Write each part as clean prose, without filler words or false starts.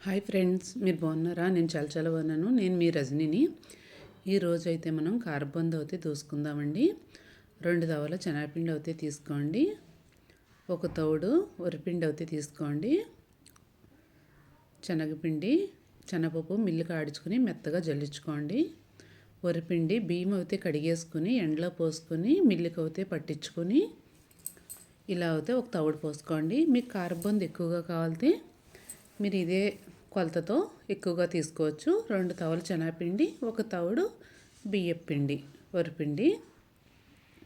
Hi friends, మీరు బాగున్నారా? నేను చాలా బాగున్నాను. నేను మీ రజనీని. ఈరోజు అయితే మనం కారబొంద అయితే దూసుకుందామండి. 2 తవల శనగపిండి అయితే తీసుకోండి. 1 తవుడు వరిపిండి అయితే తీసుకోండి. శనగపిండి, శనగపప్పు మిల్లుకి ఆడించుకుని మెత్తగా జల్లించుకోండి. వరిపిండి, బియ్యం అయితే కడిగేసుకుని ఎండలో పోసుకొని మిల్లుకి అయితే పట్టించుకొని ఇలా అయితే 1 తవుడు పోసుకోండి. మీకు కారబొంద ఎక్కువగా కావాలితే మీరు ఇదే కొలతతో ఎక్కువగా తీసుకోవచ్చు. 2 తవలు శనగపిండి, 1 తవుడు బియ్యం పిండి, వరిపిండి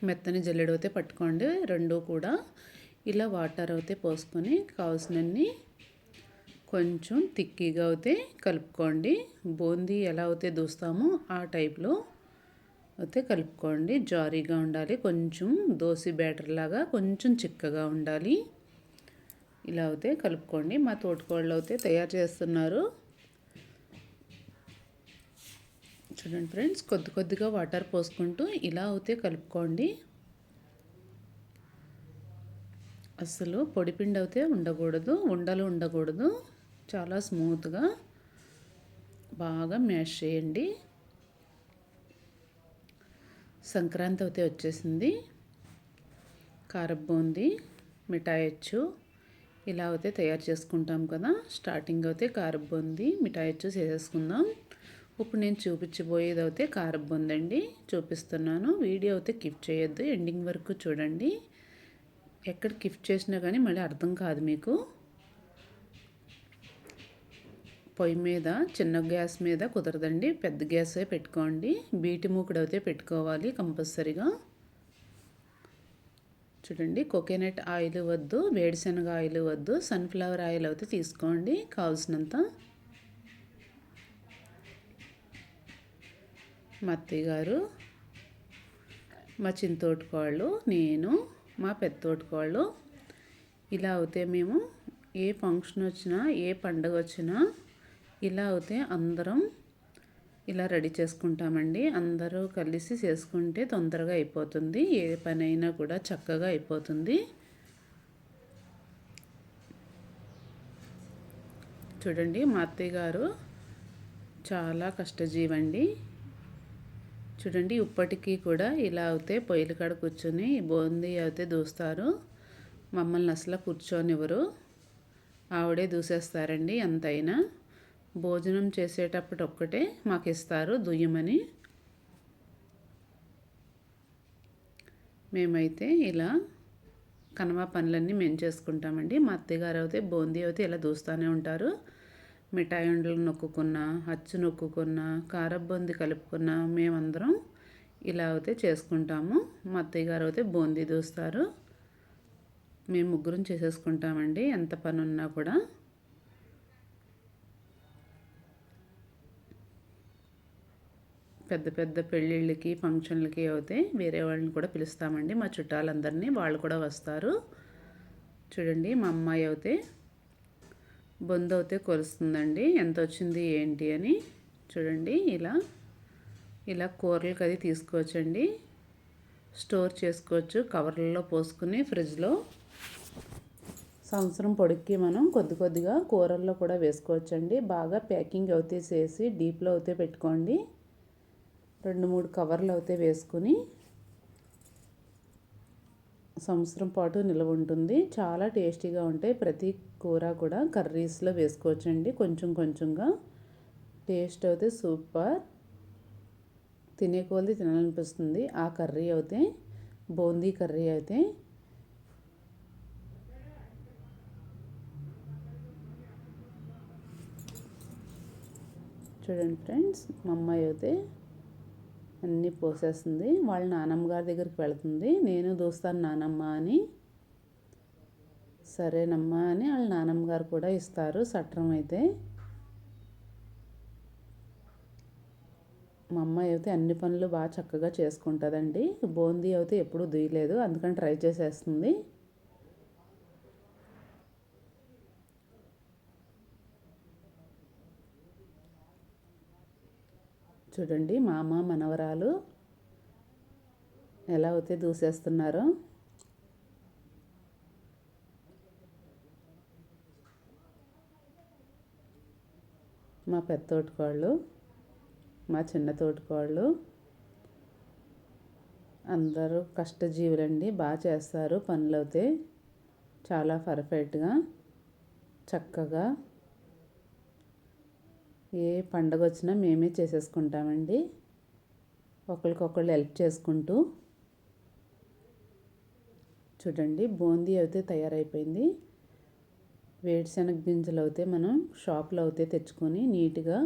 మెత్తని జల్లెడ అయితే పట్టుకోండి. 2 కూడా ఇలా వాటర్ అయితే పోసుకొని కావాల్సినన్ని కొంచెం తిక్కిగా అయితే కలుపుకోండి. బూందీ ఎలా అయితే దూస్తామో ఆ టైప్లో అయితే కలుపుకోండి. జారీగా ఉండాలి, కొంచెం దోశ బ్యాటర్ లాగా కొంచెం చిక్కగా ఉండాలి. ఇలా అయితే కలుపుకోండి. మా తోటికోళ్ళు అయితే తయారు చేస్తున్నారు. చూడండి ఫ్రెండ్స్, కొద్దిగా వాటర్ పోసుకుంటూ ఇలా అయితే కలుపుకోండి. అసలు పొడిపిండి అయితే ఉండకూడదు, ఉండలు ఉండకూడదు. చాలా స్మూత్గా బాగా మ్యాష్ చేయండి. సంక్రాంతి అయితే వచ్చేసింది. కారబూందీ, మిఠాయి అచ్చు ఇలా అయితే తయారు చేసుకుంటాం కదా. స్టార్టింగ్ అయితే కారబూందీ మిఠాయి అచ్చు చేసేసుకుందాం. ఇప్పుడు నేను చూపించబోయేది అయితే కారబూందీ అండి, చూపిస్తున్నాను. వీడియో అయితే కిప్ చేయొద్దు, ఎండింగ్ వరకు చూడండి. ఎక్కడ కిప్ చేసినా కానీ మళ్ళీ అర్థం కాదు మీకు. పొయ్యి మీద చిన్న గ్యాస్ మీద కుదరదండి, పెద్ద గ్యాసే పెట్టుకోండి. బీటి మూకుడు అయితే పెట్టుకోవాలి కంపల్సరీగా. చూడండి, కోకోనట్ ఆయిల్ వద్దు, వేడిశనగ ఆయిల్ వద్దు, సన్ఫ్లవర్ ఆయిల్ అయితే తీసుకోండి కావాల్సినంత. మా అత్తయ్య గారు, మా చిన్న తోటికోళ్ళు, నేను, మా పెద్ద తోటికోళ్ళు ఇలా అవుతే మేము ఏ ఫంక్షన్ వచ్చినా ఏ పండుగ వచ్చినా ఇలా అవుతే అందరం ఇలా రెడీ చేసుకుంటామండి. అందరూ కలిసి చేసుకుంటే తొందరగా అయిపోతుంది, ఏ పని అయినా కూడా చక్కగా అయిపోతుంది. చూడండి, మా అత్తయ్య గారు చాలా కష్టజీవండి. చూడండి, ఇప్పటికీ కూడా ఇలా అయితే పొయ్యిల కాడ కూర్చొని బూందీ అయితే దూస్తారు. మమ్మల్ని అసలు కూర్చోనివ్వరు, ఆవిడే దూసేస్తారండి. ఎంతైనా భోజనం చేసేటప్పుడు ఒక్కటే మాకు ఇస్తారు దుయ్యమని. మేమైతే ఇలా కనవా పనులన్నీ మేము చేసుకుంటామండి. మా అత్తయ్యగారు అయితే బూందీ అయితే ఇలా దూస్తూనే ఉంటారు. మిఠాయి ఉండలు నొక్కుకున్న, అచ్చు నొక్కుకున్న, కారబూందీ కలుపుకున్న మేమందరం ఇలా అయితే చేసుకుంటాము. మా అత్తయ్యగారు అయితే బూందీ దూస్తారు. మేము ముగ్గురం చేసేసుకుంటామండి ఎంత పని ఉన్నా కూడా. పెద్ద పెద్ద పెళ్ళిళ్ళకి, ఫంక్షన్లకి అయితే వేరే వాళ్ళని కూడా పిలుస్తామండి, మా చుట్టాలందరినీ. వాళ్ళు కూడా వస్తారు. చూడండి, మా అమ్మాయి అయితే బొందు అయితే కొలుస్తుందండి, ఎంత వచ్చింది ఏంటి అని. చూడండి, ఇలా కూరలకి అది తీసుకోవచ్చండి, స్టోర్ చేసుకోవచ్చు కవర్లలో పోసుకుని ఫ్రిడ్జ్లో. సంవత్సరం పొడికి మనం కొద్దిగా కూరల్లో కూడా వేసుకోవచ్చండి. బాగా ప్యాకింగ్ అయితే చేసి డీప్లో అయితే పెట్టుకోండి. 2-3 కవర్లు అయితే వేసుకుని సంవత్సరం పాటు నిల్వ ఉంటుంది. చాలా టేస్టీగా ఉంటాయి. ప్రతి కూర కూడా కర్రీస్లో వేసుకోవచ్చండి, కొంచెంగా. టేస్ట్ అయితే సూపర్, తినే కొలది తినాలనిపిస్తుంది. ఆ కర్రీ అయితే బూందీ కర్రీ అయితే చూడండి ఫ్రెండ్స్, మా అమ్మాయి అయితే అన్నీ పోసేస్తుంది. వాళ్ళ నానమ్మ గారి దగ్గరికి వెళుతుంది. నేను దూస్తాను నానమ్మ అని. సరేనమ్మా అని వాళ్ళ నానమ్మ గారు కూడా ఇస్తారు సట్రం అయితే. మా అమ్మాయి అయితే అన్ని పనులు బాగా చక్కగా చేసుకుంటుందండి. బూందీ అయితే ఎప్పుడూ దుయ్యలేదు, అందుకని ట్రై చేసేస్తుంది. చూడండి, మామ మనవరాలు ఎలా అయితే దూసేస్తున్నారో. మా పెద్ద తోటికోళ్ళు, మా చిన్న తోటికోళ్ళు అందరూ కష్టజీవులండి. బాగా చేస్తారు పనులైతే చాలా పర్ఫెక్ట్గా చక్కగా. ఏ పండగ వచ్చినా మేమే చేసేసుకుంటామండి, ఒకరికొకళ్ళు హెల్ప్ చేసుకుంటూ. చూడండి బూందీ అయితే తయారైపోయింది. వేరుశనగ గింజలు అయితే మనం షాప్లో అయితే తెచ్చుకొని నీట్గా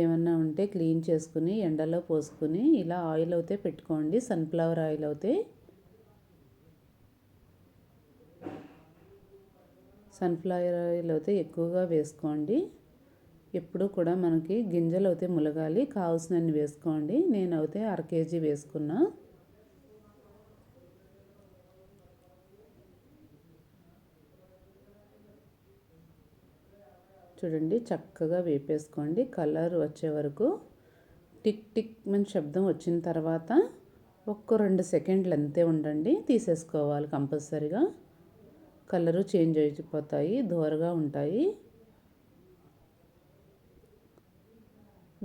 ఏమన్నా ఉంటే క్లీన్ చేసుకుని ఎండలో పోసుకుని ఇలా ఆయిల్ అయితే పెట్టుకోండి. సన్ఫ్లవర్ ఆయిల్ అయితే ఎక్కువగా వేసుకోండి. ఎప్పుడు కూడా మనకి గింజలు అయితే ములగాలి, కావాల్సినన్ని వేసుకోండి. నేనైతే 1/2 kg వేసుకున్నా. చూడండి చక్కగా వేపేసుకోండి కలర్ వచ్చే వరకు. టిక్ టిక్ మన శబ్దం వచ్చిన తర్వాత 1-2 సెకండ్లు అంతే ఉండండి, తీసేసుకోవాలి కంపల్సరీగా. కలరు చేంజ్ అయిపోతాయి, దోరగా ఉంటాయి.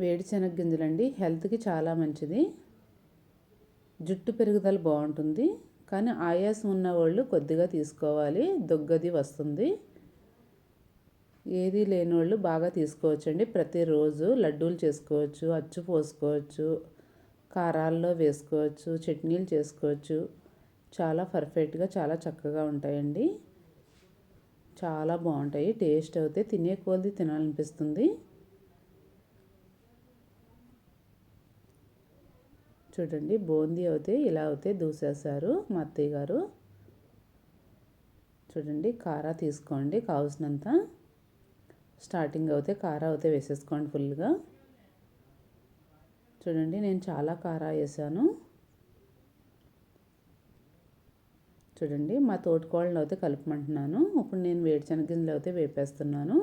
వేరుశనగ గింజలండి హెల్త్కి చాలా మంచిది, జుట్టు పెరుగుదల బాగుంటుంది. కానీ ఆయాసం ఉన్న వాళ్ళు కొద్దిగా తీసుకోవాలి, దొగ్గది వస్తుంది. ఏది లేని వాళ్ళు బాగా తీసుకోవచ్చండి. ప్రతిరోజు లడ్డూలు చేసుకోవచ్చు, అచ్చు పోసుకోవచ్చు, కారాల్లో వేసుకోవచ్చు, చట్నీలు చేసుకోవచ్చు. చాలా పర్ఫెక్ట్గా చాలా చక్కగా ఉంటాయండి, చాలా బాగుంటాయి. టేస్ట్ అయితే తినే కొద్దీ తినాలనిపిస్తుంది. చూడండి బూందీ అయితే ఇలా అయితే దూసేశారు మా అత్తయ్య గారు. చూడండి కారా తీసుకోండి కావాల్సినంత. స్టార్టింగ్ అయితే కారా అయితే వేసేసుకోండి ఫుల్గా. చూడండి నేను చాలా కారా వేసాను. చూడండి మా తోటికోళ్ళను అయితే కలుపుమంటున్నాను. ఇప్పుడు నేను వేరుశనగ గింజలు అయితే వేపేస్తున్నాను.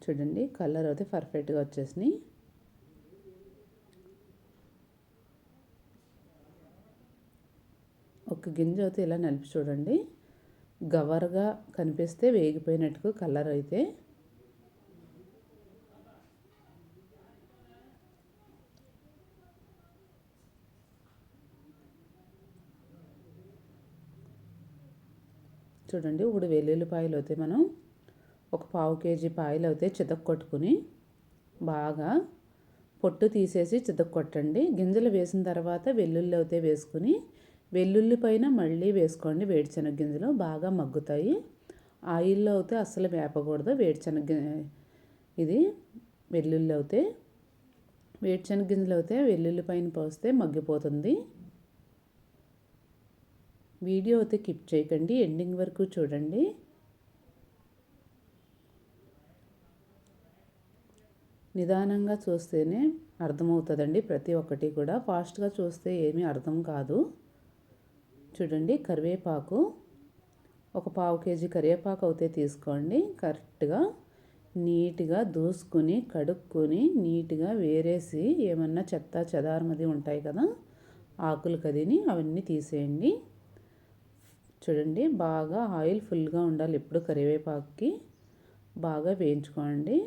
చూడండి కలర్ అయితే పర్ఫెక్ట్గా వచ్చేసినాయి. ఒక గింజ అయితే ఇలా నలిపి చూడండి, గవర్గా కనిపిస్తే వేగిపోయినట్టు కలర్ అయితే. చూడండి ఇప్పుడు వెల్లుల్లిపాయలు అయితే మనం ఒక 1/4 kg పాయలు అయితే చితక్కొట్టుకుని బాగా పొట్టు తీసేసి చితక్కొట్టండి. గింజలు వేసిన తర్వాత వెల్లుల్లి అయితే వేసుకుని వెల్లుల్లి పైన మళ్ళీ వేసుకోండి. వేరుశనగ గింజలు బాగా మగ్గుతాయి. ఆయిల్లో అయితే అస్సలు వేపకూడదు వేరుశనగ ఇది వెల్లుల్లి అయితే. వేరుశనగ గింజలు అయితే వెల్లుల్లి పైన పోస్తే మగ్గిపోతుంది. వీడియో అయితే కిప్ చేయకండి, ఎండింగ్ వరకు చూడండి. నిదానంగా చూస్తేనే అర్థమవుతుందండి ప్రతి ఒక్కటి కూడా. ఫాస్ట్గా చూస్తే ఏమీ అర్థం కాదు. చూడండి కరివేపాకు ఒక 1/4 kg కరివేపాకు అయితే తీసుకోండి. కరెక్ట్గా నీట్గా దూసుకుని కడుక్కొని నీట్గా వేరేసి ఏమన్నా చెత్త చెదారమది ఉంటాయి కదా ఆకులు కదిని అవన్నీ తీసేయండి. చూడండి బాగా ఆయిల్ ఫుల్గా ఉండాలి ఎప్పుడు కరివేపాకుకి. బాగా వేయించుకోండి,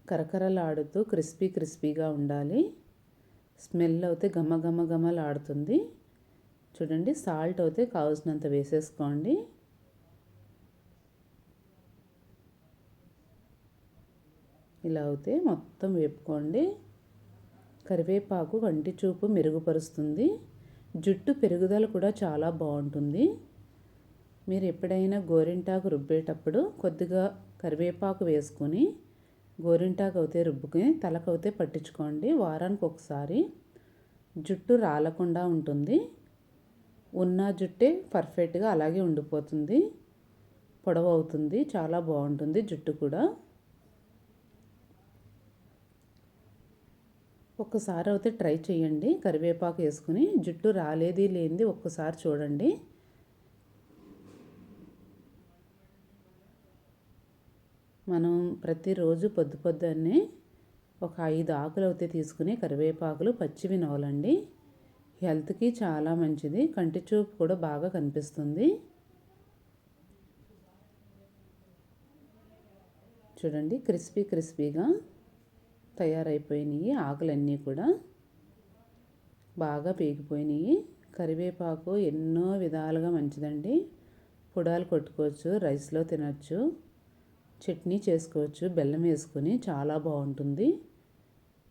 కరకరలాడుతూ క్రిస్పీగా ఉండాలి. స్మెల్ అయితే గమలాడుతుంది. చూడండి సాల్ట్ అయితే కావాల్సినంత వేసేసుకోండి. ఇలా అయితే మొత్తం వేపుకోండి. కరివేపాకు కంటి చూపు మెరుగుపరుస్తుంది, జుట్టు పెరుగుదల కూడా చాలా బాగుంటుంది. మీరు ఎప్పుడైనా గోరింటాకు రుబ్బేటప్పుడు కొద్దిగా కరివేపాకు వేసుకొని గోరింటాకు అయితే రుబ్బుకుని తలకైతే పట్టించుకోండి. వారానికి ఒకసారి జుట్టు రాలకుండా ఉంటుంది. ఉన్న జుట్టే పర్ఫెక్ట్గా అలాగే ఉండిపోతుంది, పొడవు అవుతుంది, చాలా బాగుంటుంది జుట్టు కూడా. ఒక్కసారి అయితే ట్రై చేయండి కరివేపాకు వేసుకుని. జుట్టు రాలేది లేనిది ఒక్కసారి చూడండి. మనం ప్రతిరోజు పొద్దున్నే ఒక 5 ఆకులు అయితే తీసుకుని కరివేపాకులు పచ్చివి నవలండి. హెల్త్కి చాలా మంచిది. కంటి చూపు కూడా బాగా కనిపిస్తుంది. చూడండి క్రిస్పీగా తయారైపోయినాయి. ఆకులన్నీ కూడా బాగా పేగిపోయినాయి. కరివేపాకు ఎన్నో విధాలుగా మంచిదండి. పొడాలు కొట్టుకోవచ్చు, రైస్లో తినచ్చు, చట్నీ చేసుకోవచ్చు బెల్లం వేసుకొని, చాలా బాగుంటుంది.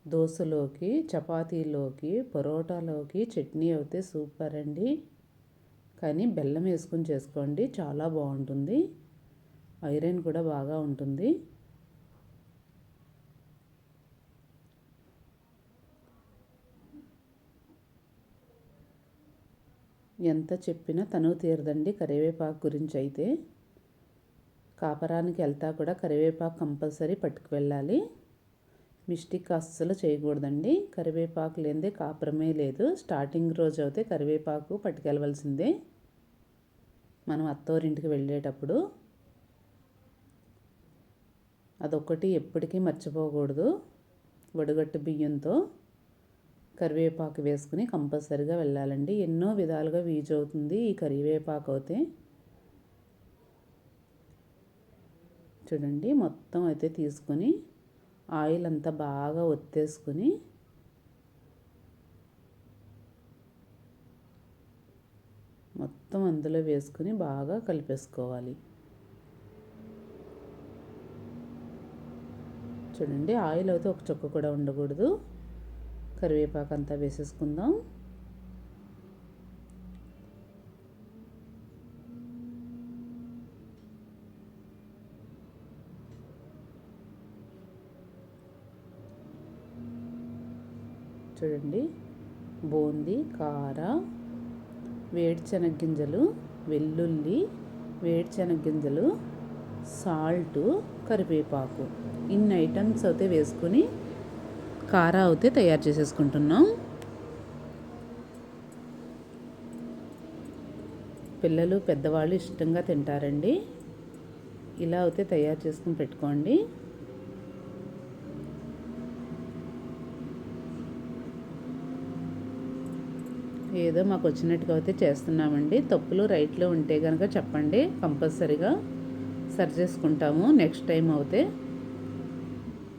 దోశలోకి, చపాతీలోకి, పరోటాలోకి చట్నీ అయితే సూపర్ అండి. కానీ బెల్లం వేసుకొని చేసుకోండి, చాలా బాగుంటుంది. ఐరన్ కూడా బాగా ఉంటుంది. ఎంత చెప్పినా తనువు తీరదండి కరివేపాకు గురించి అయితే. కాపరానికి వెళ్తా కూడా కరివేపాకు కంపల్సరీ పట్టుకు వెళ్ళాలి. మిస్టేక్ అస్సలు చేయకూడదండి. కరివేపాకు లేనిదే కాపురమే లేదు. స్టార్టింగ్ రోజు అయితే కరివేపాకు పట్టుకెళ్ళవలసిందే మనం అత్తవారింటికి వెళ్ళేటప్పుడు. అదొక్కటి ఎప్పటికీ మర్చిపోకూడదు. వడగట్టు బియ్యంతో కరివేపాకు వేసుకుని కంపల్సరీగా వెళ్ళాలండి. ఎన్నో విధాలుగా యూజ్ అవుతుంది ఈ కరివేపాకు అయితే. చూడండి మొత్తం అయితే తీసుకొని ఆయిల్ అంతా బాగా ఒత్తేసుకుని మొత్తం అందులో వేసుకుని బాగా కలిపేసుకోవాలి. చూడండి ఆయిల్ అయితే ఒక చుక్క కూడా ఉండకూడదు. కరివేపాకు అంతా వేసేసుకుందాం. చూడండి బూందీ, కార, వేడిశనగ గింజలు, వెల్లుల్లి, వేడిశనగ గింజలు, సాల్టు, కరివేపాకు ఇన్ని ఐటమ్స్ అయితే వేసుకొని కార అయితే తయారు చేసేసుకుంటున్నాం. పిల్లలు పెద్దవాళ్ళు ఇష్టంగా తింటారండి. ఇలా అయితే తయారు చేసుకుని పెట్టుకోండి. ఏదో మాకు వచ్చినట్టుగా అయితే చేస్తున్నామండి. తప్పులు రైట్లు ఉంటే కనుక చెప్పండి, కంపల్సరీగా సరి చేసుకుంటాము నెక్స్ట్ టైం అవుతే.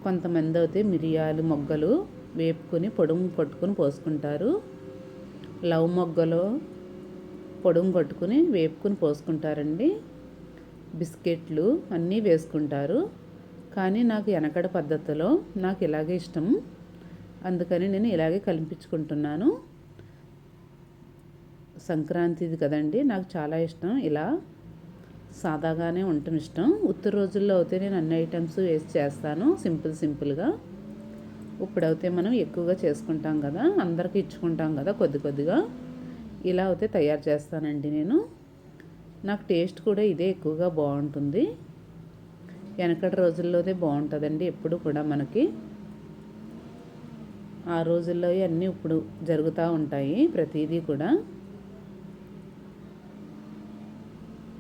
కొంతమంది అయితే మిరియాలు మొగ్గలు వేపుకొని పొడుము కొట్టుకుని పోసుకుంటారు. లవ్ మొగ్గలు పొడుము కొట్టుకుని వేపుకుని పోసుకుంటారండి. బిస్కెట్లు అన్నీ వేసుకుంటారు. కానీ నాకు వెనకడ పద్ధతిలో నాకు ఇలాగే ఇష్టం, అందుకని నేను ఇలాగే కలిపించుకుంటున్నాను. సంక్రాంతిది కదండి, నాకు చాలా ఇష్టం ఇలా సాదాగానే ఉండటం ఇష్టం. ఉత్తి రోజుల్లో అయితే నేను అన్ని ఐటమ్స్ వేసి చేస్తాను సింపుల్గా. ఇప్పుడైతే మనం ఎక్కువగా చేసుకుంటాం కదా, అందరికీ ఇచ్చుకుంటాం కదా కొద్దిగా. ఇలా అయితే తయారు చేస్తానండి నేను. నాకు టేస్ట్ కూడా ఇదే ఎక్కువగా బాగుంటుంది. వెనకటి రోజుల్లోనే బాగుంటుందండి ఎప్పుడు కూడా మనకి. ఆ రోజుల్లో అన్నీ ఇప్పుడు జరుగుతూ ఉంటాయి ప్రతిదీ కూడా.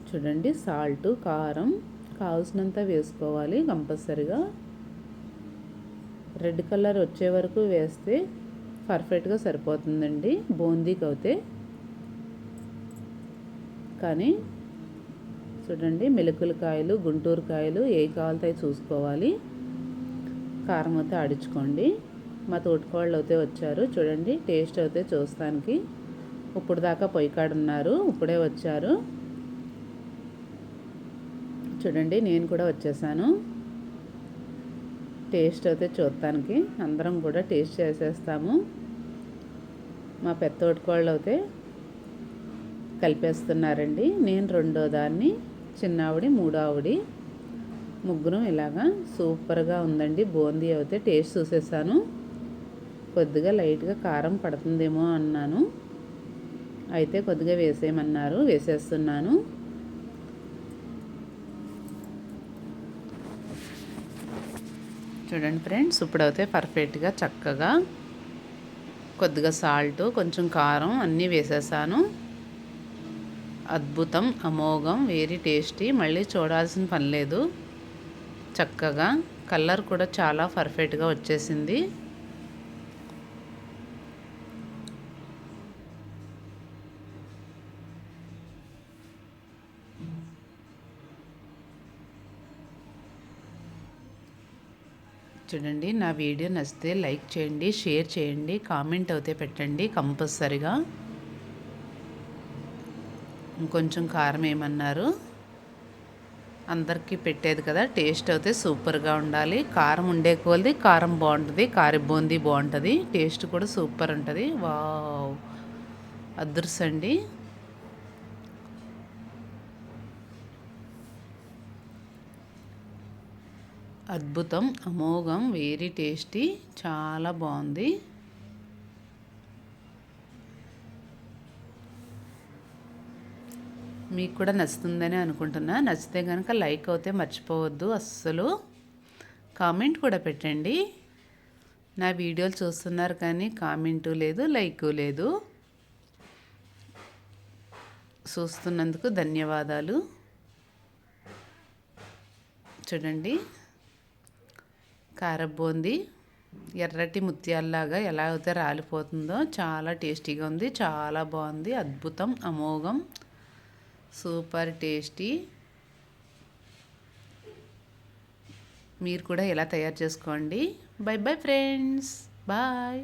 చూడండి సాల్ట్, కారం కావాల్సినంత వేసుకోవాలి కంపల్సరీగా. రెడ్ కలర్ వచ్చే వరకు వేస్తే పర్ఫెక్ట్గా సరిపోతుందండి బూందీకి అయితే. కానీ చూడండి మెలకుల కాయలు, గుంటూరు కాయలు ఏ కావాలితే చూసుకోవాలి. కారం అయితే ఆడించుకోండి. మా తోటికోళ్ళు అయితే వచ్చారు. చూడండి టేస్ట్ అయితే చూస్తానికి. ఇప్పుడు దాకా పొయ్యి కాడ ఉన్నారు, ఇప్పుడే వచ్చారు. చూడండి నేను కూడా వచ్చేసాను. టేస్ట్ అయితే చూడటానికి అందరం కూడా టేస్ట్ చేసేస్తాము. మా పెద్ద తోటికోళ్ళు అయితే కలిపేస్తున్నారండి. నేను రెండో దాన్ని, చిన్నావిడి మూడో ఆవిడి, ముగ్గురం ఇలాగా సూపర్గా ఉందండి. బూందీ అయితే టేస్ట్ చూసేసాను. కొద్దిగా లైట్గా కారం పడుతుందేమో అన్నాను, అయితే కొద్దిగా వేసేయమన్నారు, వేసేస్తున్నాను. చూడండి ఫ్రెండ్స్, ఇప్పుడైతే పర్ఫెక్ట్గా చక్కగా కొద్దిగా సాల్ట్, కొంచెం కారం అన్నీ వేసేసాను. అద్భుతం, అమోఘం, వెరీ టేస్టీ. మళ్ళీ చూడాల్సిన పని లేదు. చక్కగా కలర్ కూడా చాలా పర్ఫెక్ట్గా వచ్చేసింది. చూడండి, నా వీడియో నచ్చితే లైక్ చేయండి, షేర్ చేయండి, కామెంట్ అయితే పెట్టండి కంపల్సరిగా. ఇంకొంచెం కారం ఏమన్నారు, అందరికీ పెట్టేది కదా, టేస్ట్ అయితే సూపర్గా ఉండాలి. కారం ఉండే కొలది కారం బాగుంటుంది, కారి బూందీ బాగుంటుంది, టేస్ట్ కూడా సూపర్ ఉంటుంది. వావ్, అదృష్టండి. అద్భుతం, అమోఘం, వెరీ టేస్టీ, చాలా బాగుంది. మీకు కూడా నచ్చుతుందని అనుకుంటున్నా. నచ్చితే కనుక లైక్ అయితే మర్చిపోవద్దు అస్సలు. కామెంట్ కూడా పెట్టండి. నా వీడియోలు చూస్తున్నారు కానీ కామెంటు లేదు, లైకు లేదు. చూస్తున్నందుకు ధన్యవాదాలు. చూడండి, కారబూందీ ఎర్రటి ముత్యాల్లాగా ఎలా అయితే రాలిపోతుందో చాలా టేస్టీగా ఉంది, చాలా బాగుంది, అద్భుతం, అమోఘం, సూపర్ టేస్టీ. మీరు కూడా ఎలా తయారు చేసుకోండి. Bye bye friends, bye.